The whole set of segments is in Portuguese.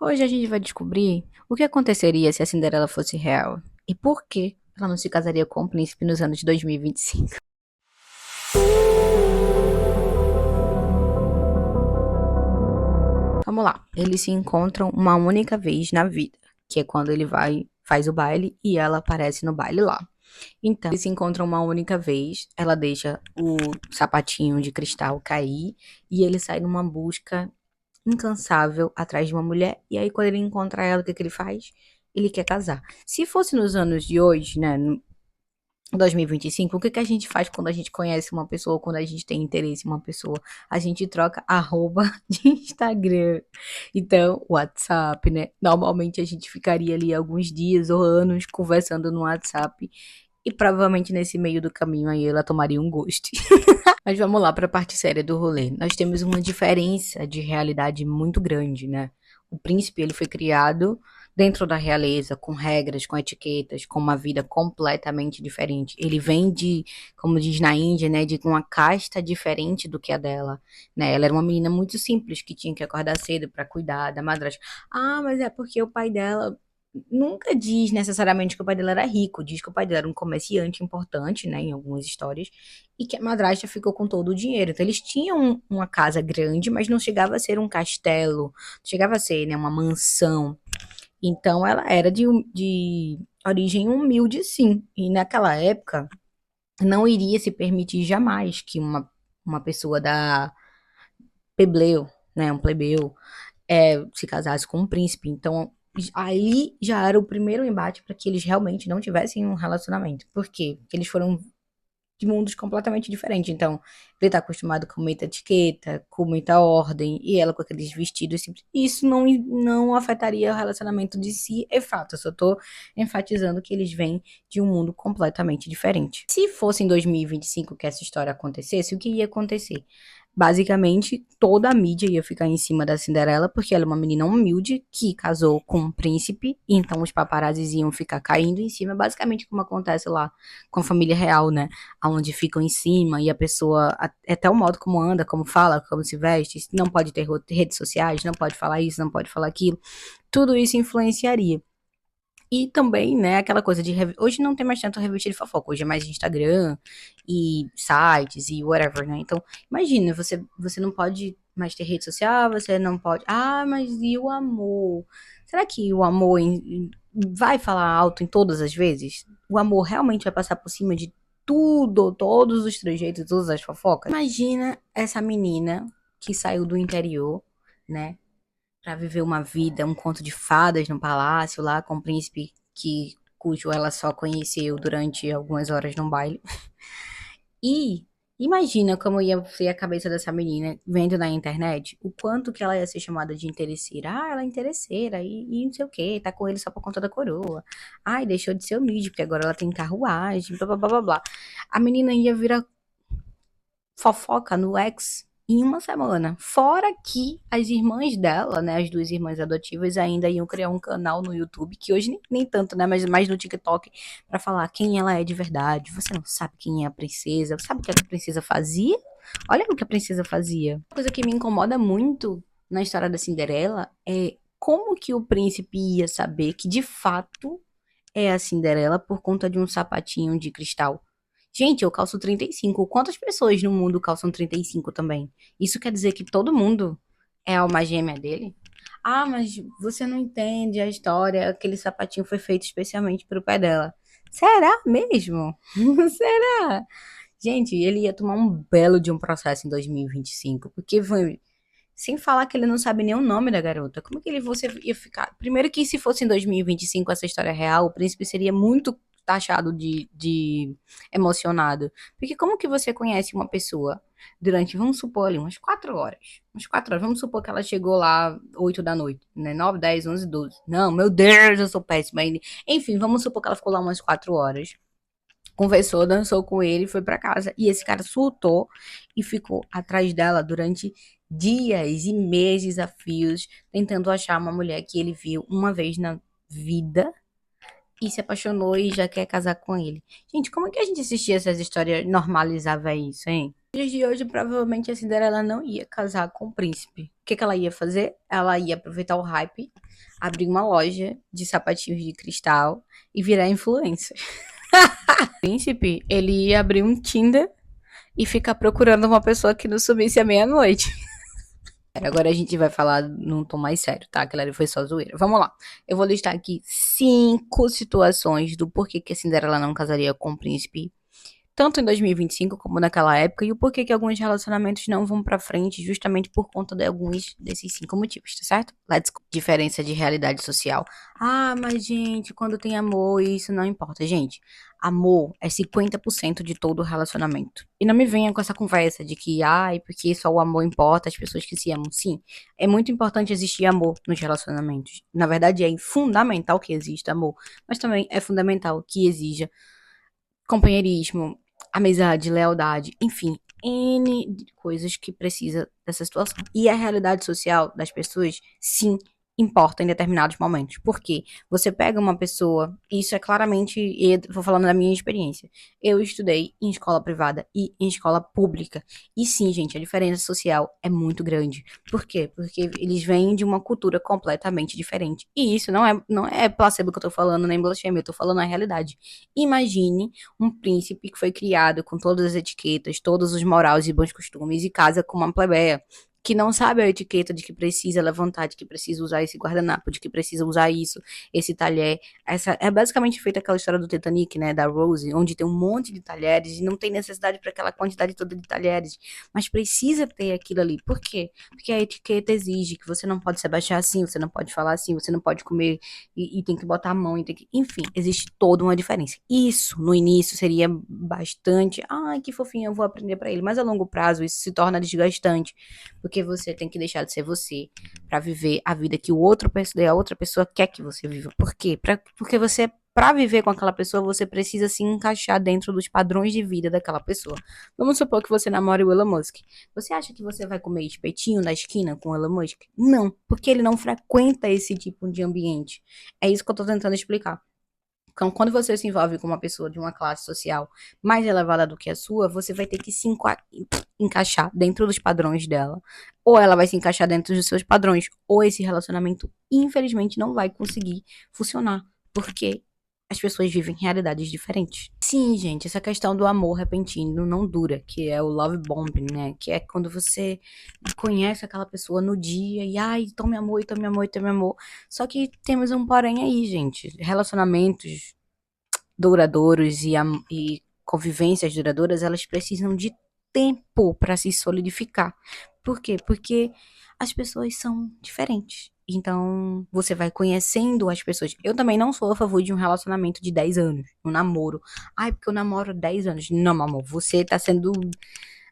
Hoje a gente vai descobrir o que aconteceria se a Cinderela fosse real e por que ela não se casaria com o príncipe nos anos de 2025. Vamos lá. Eles se encontram uma única vez na vida, que é quando ele vai, faz o baile e ela aparece no baile lá. Então, eles se encontram uma única vez, ela deixa o sapatinho de cristal cair e ele sai numa busca incansável atrás de uma mulher. E aí, quando ele encontra ela, o que que ele faz? Ele quer casar. Se fosse nos anos de hoje, né, no 2025, o que que a gente faz quando a gente conhece uma pessoa, quando a gente tem interesse em uma pessoa? A gente troca arroba de Instagram. Então, WhatsApp, né? Normalmente a gente ficaria ali alguns dias ou anos conversando no WhatsApp. E provavelmente nesse meio do caminho aí ela tomaria um gosto. Mas vamos lá para a parte séria do rolê. Nós temos uma diferença de realidade muito grande, né? O príncipe, ele foi criado dentro da realeza, com regras, com etiquetas, com uma vida completamente diferente. Ele vem de, como diz na Índia, né, de uma casta diferente do que a dela, né? Ela era uma menina muito simples que tinha que acordar cedo para cuidar da madrasta. Ah, mas é porque o pai dela nunca diz necessariamente que o pai dela era rico, diz que o pai dela era um comerciante importante, né, em algumas histórias, e que a madrasta ficou com todo o dinheiro. Então eles tinham uma casa grande, mas não chegava a ser um castelo, não chegava a ser, né, uma mansão. Então ela era de origem humilde, sim. E naquela época não iria se permitir jamais que uma pessoa da plebeu, né, um plebeu, se casasse com um príncipe. Então, aí já era o primeiro embate para que eles realmente não tivessem um relacionamento. Por quê? Porque eles foram de mundos completamente diferentes. Então, ele tá acostumado com muita etiqueta, com muita ordem, e ela com aqueles vestidos simples. Isso não afetaria o relacionamento de si, é fato. Eu só tô enfatizando que eles vêm de um mundo completamente diferente. Se fosse em 2025 que essa história acontecesse, o que ia acontecer? Basicamente, toda a mídia ia ficar em cima da Cinderela, porque ela é uma menina humilde que casou com um príncipe, então os paparazzis iam ficar caindo em cima, basicamente como acontece lá com a família real, né? Onde ficam em cima e a pessoa, até o modo como anda, como fala, como se veste, não pode ter redes sociais, não pode falar isso, não pode falar aquilo, tudo isso influenciaria. E também, né, aquela coisa de. Hoje não tem mais tanto revista de fofoca, hoje é mais Instagram e sites e whatever, né? Então, imagina, você não pode mais ter rede social, você não pode. Ah, mas e o amor? Será que o amor vai falar alto em todas as vezes? O amor realmente vai passar por cima de tudo, todos os trejeitos, todas as fofocas? Imagina essa menina que saiu do interior, né? Pra viver uma vida, um conto de fadas no palácio lá com o príncipe cujo ela só conheceu durante algumas horas num baile. E imagina como ia ser a cabeça dessa menina vendo na internet o quanto que ela ia ser chamada de interesseira. Ah, ela é interesseira e não sei o quê, tá com ele só por conta da coroa. Ai, deixou de ser humilde, porque agora ela tem carruagem, blá blá blá blá blá. A menina ia virar fofoca no X em uma semana. Fora que as irmãs dela, né, as duas irmãs adotivas, ainda iam criar um canal no YouTube, que hoje nem tanto, né, mas mais no TikTok, pra falar quem ela é de verdade. Você não sabe quem é a princesa, sabe o que a princesa fazia? Olha o que a princesa fazia. Uma coisa que me incomoda muito na história da Cinderela é como que o príncipe ia saber que de fato é a Cinderela por conta de um sapatinho de cristal. Gente, eu calço 35. Quantas pessoas no mundo calçam 35 também? Isso quer dizer que todo mundo é a alma gêmea dele? Ah, mas você não entende a história. Aquele sapatinho foi feito especialmente para o pé dela. Será mesmo? Será? Gente, ele ia tomar um belo de um processo em 2025, porque foi. Sem falar que ele não sabe nem o nome da garota. Como que ele você ia ficar? Primeiro que se fosse em 2025 essa história real, o príncipe seria muito taxado de emocionado. Porque como que você conhece uma pessoa durante, vamos supor ali, umas 4 horas. Umas 4 horas. Vamos supor que ela chegou lá 8 da noite, né? 9, 10, 11, 12. Não, meu Deus, eu sou péssima ainda. Enfim, vamos supor que ela ficou lá umas 4 horas, conversou, dançou com ele, foi pra casa. E esse cara surtou e ficou atrás dela durante dias e meses a fios, tentando achar uma mulher que ele viu uma vez na vida e se apaixonou e já quer casar com ele. Gente, como é que a gente assistia essas histórias, normalizava isso, hein? Nos dias de hoje, provavelmente a Cinderela não ia casar com o príncipe. O que que ela ia fazer? Ela ia aproveitar o hype, abrir uma loja de sapatinhos de cristal e virar influencer. O príncipe, ele ia abrir um Tinder e ficar procurando uma pessoa que não sumisse à meia-noite. Agora a gente vai falar num tom mais sério, tá? Aquela ali foi só zoeira. Vamos lá. Eu vou listar aqui 5 situações do porquê que a Cinderela não casaria com o príncipe, tanto em 2025 como naquela época, e o porquê que alguns relacionamentos não vão pra frente justamente por conta de alguns desses 5 motivos, tá certo? Let's go. Diferença de realidade social. Ah, mas gente, quando tem amor, isso não importa. Gente, amor é 50% de todo relacionamento. E não me venha com essa conversa de que, ai, porque só o amor importa, as pessoas que se amam. Sim, é muito importante existir amor nos relacionamentos. Na verdade, é fundamental que exista amor, mas também é fundamental que exija companheirismo, amizade, lealdade, enfim, N coisas que precisa dessa situação. E a realidade social das pessoas, sim, importa em determinados momentos. Por quê? Você pega uma pessoa, isso é claramente, e vou falando da minha experiência. Eu estudei em escola privada e em escola pública. E sim, gente, a diferença social é muito grande. Por quê? Porque eles vêm de uma cultura completamente diferente. E isso não é placebo que eu tô falando, nem blasfêmia, eu tô falando a realidade. Imagine um príncipe que foi criado com todas as etiquetas, todos os morais e bons costumes e casa com uma plebeia que não sabe a etiqueta de que precisa levantar, de que precisa usar esse guardanapo, de que precisa usar isso, esse talher. Essa é basicamente feita aquela história do Titanic, né, da Rose, onde tem um monte de talheres e não tem necessidade para aquela quantidade toda de talheres, mas precisa ter aquilo ali. Por quê? Porque a etiqueta exige que você não pode se abaixar assim, você não pode falar assim, você não pode comer e tem que botar a mão, e tem que... Enfim, existe toda uma diferença. Isso, no início, seria bastante... Ai, que fofinho, eu vou aprender pra ele. Mas a longo prazo, isso se torna desgastante, porque você tem que deixar de ser você pra viver a vida que a outra pessoa quer que você viva. Por quê? Porque você... Para viver com aquela pessoa, você precisa se encaixar dentro dos padrões de vida daquela pessoa. Vamos supor que você namore o Elon Musk. Você acha que você vai comer espetinho na esquina com o Elon Musk? Não, porque ele não frequenta esse tipo de ambiente. É isso que eu tô tentando explicar. Então, quando você se envolve com uma pessoa de uma classe social mais elevada do que a sua, você vai ter que se encaixar dentro dos padrões dela. Ou ela vai se encaixar dentro dos seus padrões. Ou esse relacionamento, infelizmente, não vai conseguir funcionar. Porque as pessoas vivem realidades diferentes. Sim, gente, essa questão do amor repentino não dura, que é o love bombing, né? Que é quando você conhece aquela pessoa no dia e, ai, tome amor, tome amor, tome amor. Só que temos um porém aí, gente. Relacionamentos duradouros e convivências duradouras, elas precisam de tempo para se solidificar. Por quê? Porque as pessoas são diferentes. Então, você vai conhecendo as pessoas. Eu também não sou a favor de um relacionamento de 10 anos, um namoro. Ai, porque eu namoro 10 anos. Não, meu amor, você tá sendo.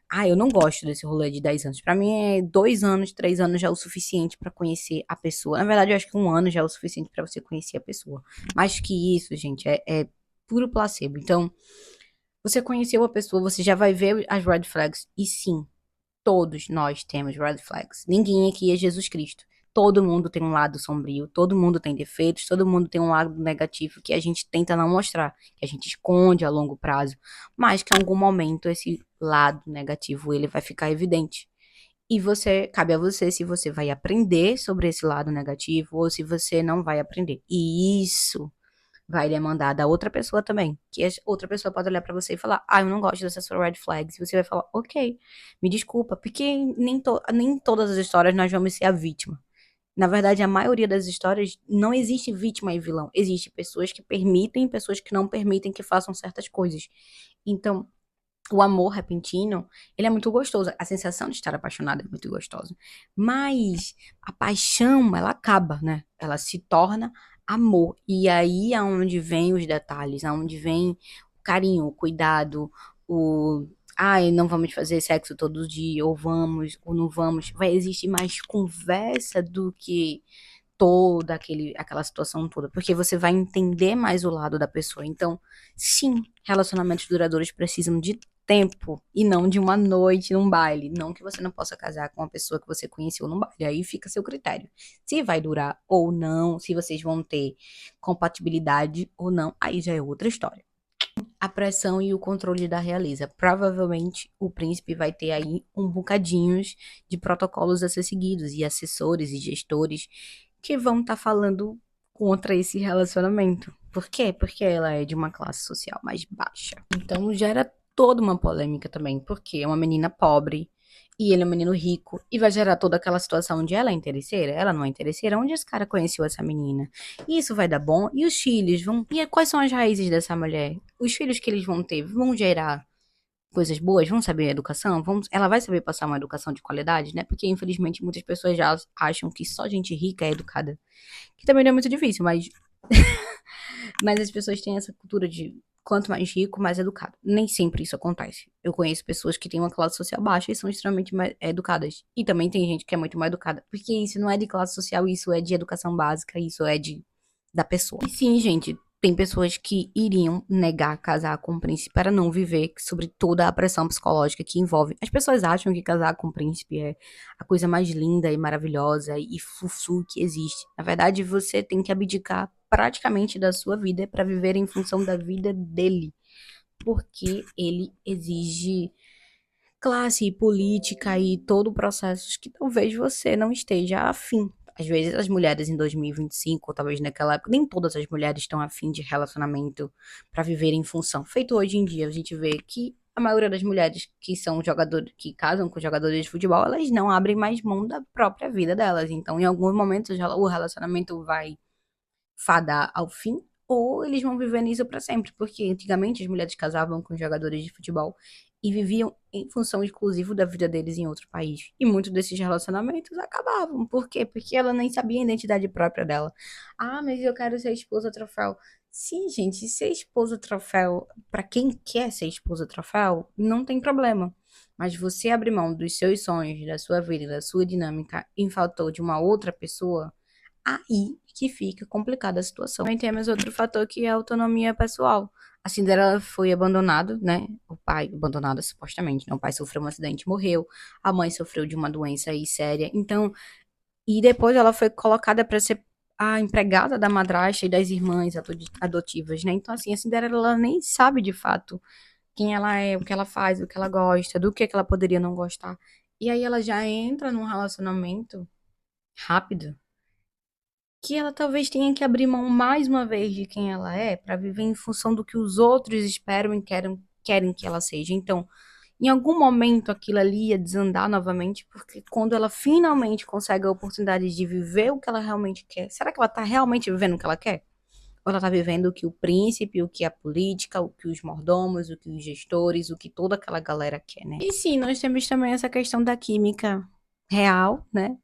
Ah, eu não gosto desse rolê de 10 anos. Pra mim é 2 anos, 3 anos já é o suficiente pra conhecer a pessoa. Na verdade, eu acho que 1 ano já é o suficiente pra você conhecer a pessoa. Mais que isso, gente, é puro placebo. Então, você conheceu a pessoa, você já vai ver as red flags. E sim, todos nós temos red flags. Ninguém aqui é Jesus Cristo. Todo mundo tem um lado sombrio, todo mundo tem defeitos, todo mundo tem um lado negativo que a gente tenta não mostrar, que a gente esconde a longo prazo, mas que em algum momento esse lado negativo ele vai ficar evidente. E você, cabe a você se você vai aprender sobre esse lado negativo ou se você não vai aprender. E isso vai demandar da outra pessoa também. Que a outra pessoa pode olhar pra você e falar: ah, eu não gosto dessas suas red flags. E você vai falar: ok, me desculpa, porque nem todas as histórias nós vamos ser a vítima. Na verdade, a maioria das histórias não existe vítima e vilão. Existe pessoas que permitem, pessoas que não permitem que façam certas coisas. Então, o amor repentino, ele é muito gostoso. A sensação de estar apaixonado é muito gostosa. Mas a paixão, ela acaba, né? Ela se torna amor. E aí é onde vem os detalhes, aonde vem o carinho, o cuidado, o ai, não vamos fazer sexo todo dia, ou vamos, ou não vamos. Vai existir mais conversa do que toda aquela situação toda, porque você vai entender mais o lado da pessoa. Então, sim, relacionamentos duradouros precisam de tempo e não de uma noite num baile. Não que você não possa casar com uma pessoa que você conheceu num baile, aí fica a seu critério. Se vai durar ou não, se vocês vão ter compatibilidade ou não, aí já é outra história. a pressão e o controle da realeza. Provavelmente o príncipe vai ter aí um bocadinhos de protocolos a ser seguidos e assessores e gestores que vão estar falando contra esse relacionamento. Por quê? Porque ela é de uma classe social mais baixa. Então gera toda uma polêmica também, porque é uma menina pobre e ele é um menino rico e vai gerar toda aquela situação onde ela é interesseira, ela não é interesseira, onde esse cara conheceu essa menina. E isso vai dar bom e os filhos vão. E quais são as raízes dessa mulher? Os filhos que eles vão ter vão gerar coisas boas, vão saber educação, ela vai saber passar uma educação de qualidade, né? Porque infelizmente muitas pessoas já acham que só gente rica é educada, que também não é muito difícil, mas as pessoas têm essa cultura de quanto mais rico, mais educado. Nem sempre isso acontece. Eu conheço pessoas que têm uma classe social baixa e são extremamente mais educadas. E também tem gente que é muito mais educada. Porque isso não é de classe social, isso é de educação básica, isso é da pessoa. E sim, gente, tem pessoas que iriam negar casar com o príncipe para não viver sobre toda a pressão psicológica que envolve. As pessoas acham que casar com o príncipe é a coisa mais linda e maravilhosa e fufu que existe. Na verdade, você tem que abdicar praticamente da sua vida para viver em função da vida dele, porque ele exige classe, política e todo o processo que talvez você não esteja afim. Às vezes as mulheres em 2025, ou talvez naquela época, nem todas as mulheres estão afim de relacionamento para viver em função. Feito hoje em dia, a gente vê que a maioria das mulheres que são jogadores, que casam com jogadores de futebol, elas não abrem mais mão da própria vida delas. Então, em alguns momentos, o relacionamento vai fadar ao fim, ou eles vão viver nisso para sempre, porque antigamente as mulheres casavam com jogadores de futebol e viviam em função exclusiva da vida deles em outro país. E muitos desses relacionamentos acabavam. Por quê? Porque ela nem sabia a identidade própria dela. Ah, mas eu quero ser esposa troféu. Sim, gente, ser esposa troféu, para quem quer ser esposa troféu, não tem problema. Mas você abrir mão dos seus sonhos, da sua vida, da sua dinâmica, em favor de uma outra pessoa, aí que fica complicada a situação. Também temos outro fator que é a autonomia pessoal. A Cinderela foi abandonada, né? O pai, abandonada supostamente, né? O pai sofreu um acidente e morreu. A mãe sofreu de uma doença aí séria. Então, e depois ela foi colocada para ser a empregada da madrasta e das irmãs adotivas, né? Então, assim, a Cinderela ela nem sabe de fato quem ela é, o que ela faz, o que ela gosta, do que ela poderia não gostar. E aí ela já entra num relacionamento rápido que ela talvez tenha que abrir mão mais uma vez de quem ela é para viver em função do que os outros esperam e querem que ela seja. Então, em algum momento aquilo ali ia desandar novamente, porque quando ela finalmente consegue a oportunidade de viver o que ela realmente quer, será que ela tá realmente vivendo o que ela quer? Ou ela tá vivendo o que o príncipe, o que a política, o que os mordomos, o que os gestores, o que toda aquela galera quer, né? E sim, nós temos também essa questão da química real, né?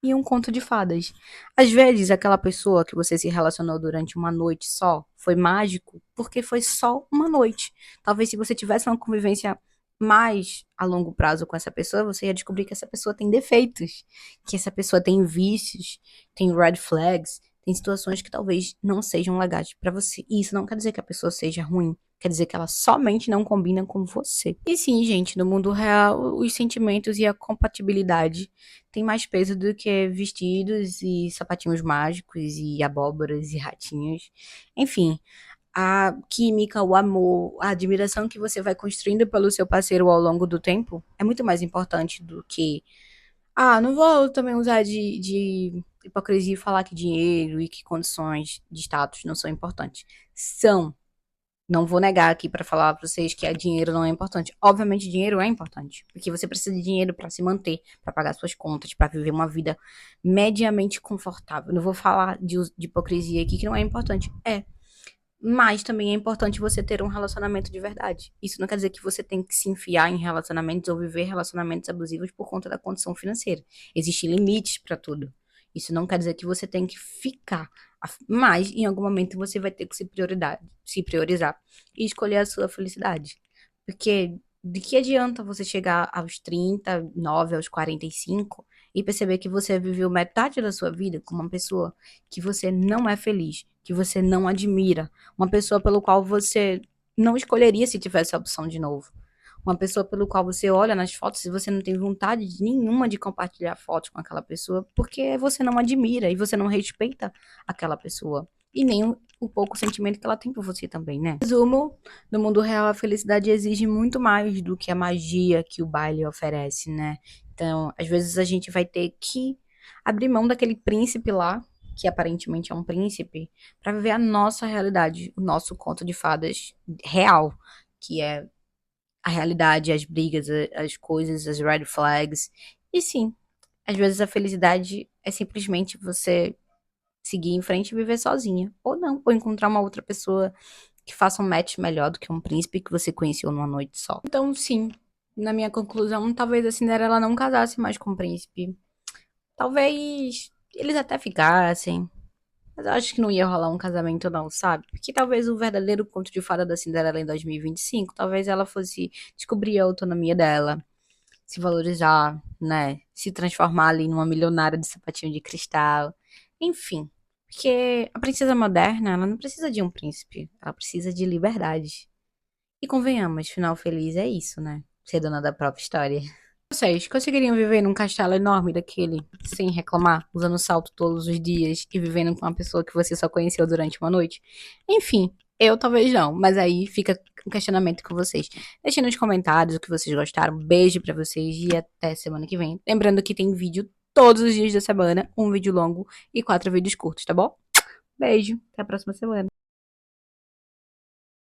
E um conto de fadas. Às vezes, aquela pessoa que você se relacionou durante uma noite só foi mágico porque foi só uma noite. Talvez se você tivesse uma convivência mais a longo prazo com essa pessoa, você ia descobrir que essa pessoa tem defeitos, que essa pessoa tem vícios, tem red flags, tem situações que talvez não sejam legais pra você. E isso não quer dizer que a pessoa seja ruim, quer dizer que ela somente não combina com você. E sim, gente, no mundo real, os sentimentos e a compatibilidade tem mais peso do que vestidos e sapatinhos mágicos e abóboras e ratinhos. Enfim, a química, o amor, a admiração que você vai construindo pelo seu parceiro ao longo do tempo é muito mais importante do que. Ah, não vou também usar de hipocrisia e falar que dinheiro e que condições de status não são importantes. São. Não vou negar aqui para falar para vocês que dinheiro não é importante. Obviamente, dinheiro é importante, porque você precisa de dinheiro para se manter, para pagar suas contas, para viver uma vida mediamente confortável. Não vou falar de hipocrisia aqui que não é importante. É, mas também é importante você ter um relacionamento de verdade. Isso não quer dizer que você tem que se enfiar em relacionamentos ou viver relacionamentos abusivos por conta da condição financeira. Existem limites para tudo. Isso não quer dizer que você tem que ficar, mas em algum momento você vai ter que se priorizar e escolher a sua felicidade. Porque de que adianta você chegar aos 39, aos 45 e perceber que você viveu metade da sua vida com uma pessoa que você não é feliz, que você não admira, uma pessoa pelo qual você não escolheria se tivesse a opção de novo. Uma pessoa pelo qual você olha nas fotos e você não tem vontade nenhuma de compartilhar fotos com aquela pessoa, porque você não admira e você não respeita aquela pessoa. E nem o pouco sentimento que ela tem por você também, né? Resumo, no mundo real a felicidade exige muito mais do que a magia que o baile oferece, né? Então, às vezes a gente vai ter que abrir mão daquele príncipe lá, que aparentemente é um príncipe, pra viver a nossa realidade, o nosso conto de fadas real, que é a realidade, as brigas, as coisas, as red flags. E sim, às vezes a felicidade é simplesmente você seguir em frente e viver sozinha. Ou não, ou encontrar uma outra pessoa que faça um match melhor do que um príncipe que você conheceu numa noite só. Então, sim, na minha conclusão, talvez a Cinderela não casasse mais com o príncipe. Talvez eles até ficassem. Mas eu acho que não ia rolar um casamento, não, sabe? Porque talvez o verdadeiro conto de fada da Cinderela em 2025, talvez ela fosse descobrir a autonomia dela, se valorizar, né? Se transformar ali numa milionária de sapatinho de cristal. Enfim. Porque a princesa moderna, ela não precisa de um príncipe. Ela precisa de liberdade. E convenhamos, final feliz é isso, né? Ser dona da própria história. Vocês conseguiriam viver num castelo enorme daquele, sem reclamar, usando salto todos os dias e vivendo com uma pessoa que você só conheceu durante uma noite? Enfim, eu talvez não, mas aí fica um questionamento com vocês. Deixem nos comentários o que vocês gostaram. Beijo pra vocês e até semana que vem. Lembrando que tem vídeo todos os dias da semana, um vídeo longo e 4 vídeos curtos, tá bom? Beijo, até a próxima semana.